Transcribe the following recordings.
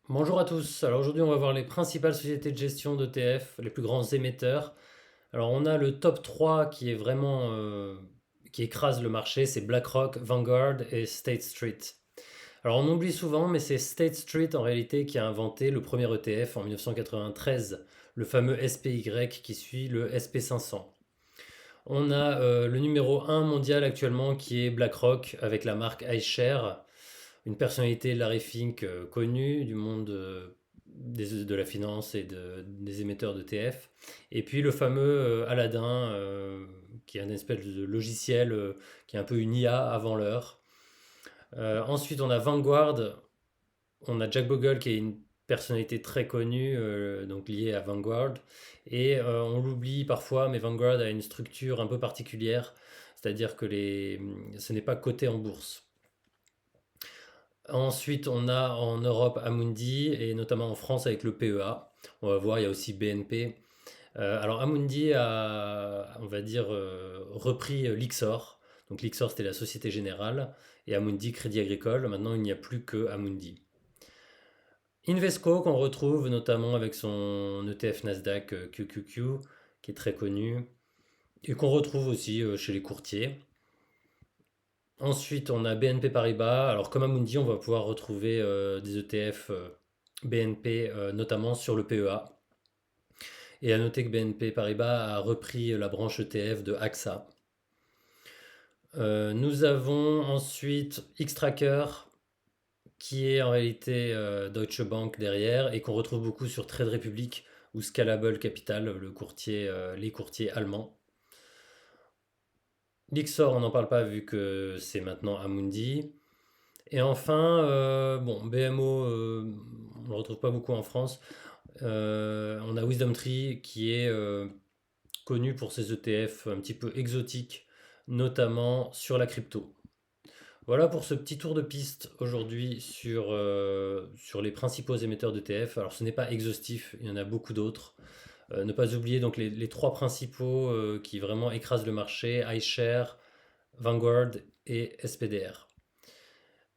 Bonjour à tous. Alors aujourd'hui, on va voir les principales sociétés de gestion d'ETF, les plus grands émetteurs. Alors on a le top 3 qui est vraiment qui écrase le marché, c'est BlackRock, Vanguard et State Street. Alors on oublie souvent, mais c'est State Street en réalité qui a inventé le premier ETF en 1993, le fameux SPY qui suit le SP500. On a le numéro 1 mondial actuellement qui est BlackRock avec la marque iShares, une personnalité Larry Fink connue du monde de la finance et des émetteurs d'ETF. Et puis le fameux Aladdin, qui est un espèce de logiciel qui est un peu une IA avant l'heure. Ensuite, on a Vanguard, on a Jack Bogle qui est une personnalité très connue, donc liée à Vanguard. Et on l'oublie parfois, mais Vanguard a une structure un peu particulière, c'est-à-dire que ce n'est pas coté en bourse. Ensuite, on a en Europe Amundi et notamment en France avec le PEA. On va voir, il y a aussi BNP. Alors Amundi a, on va dire, repris Lyxor. Donc Lyxor, c'était la Société Générale et Amundi, Crédit Agricole. Maintenant, il n'y a plus que Amundi. Invesco, qu'on retrouve notamment avec son ETF Nasdaq QQQ, qui est très connu, et qu'on retrouve aussi chez les courtiers. Ensuite, on a BNP Paribas. Alors, comme Amundi, on va pouvoir retrouver des ETF BNP, notamment sur le PEA. Et à noter que BNP Paribas a repris la branche ETF de AXA. Nous avons ensuite Xtracker, qui est en réalité Deutsche Bank derrière, et qu'on retrouve beaucoup sur Trade Republic ou Scalable Capital, les courtiers allemands. Lixor, on n'en parle pas vu que c'est maintenant Amundi. Et enfin, bon, BMO, on ne le retrouve pas beaucoup en France. On a Wisdom Tree qui est connu pour ses ETF un petit peu exotiques, notamment sur la crypto. Voilà pour ce petit tour de piste aujourd'hui sur les principaux émetteurs d'ETF. Alors ce n'est pas exhaustif, il y en a beaucoup d'autres. Ne pas oublier donc les trois principaux qui vraiment écrasent le marché, iShare, Vanguard et SPDR.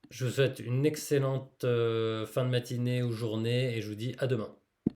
Je vous souhaite une excellente fin de matinée ou journée et je vous dis à demain.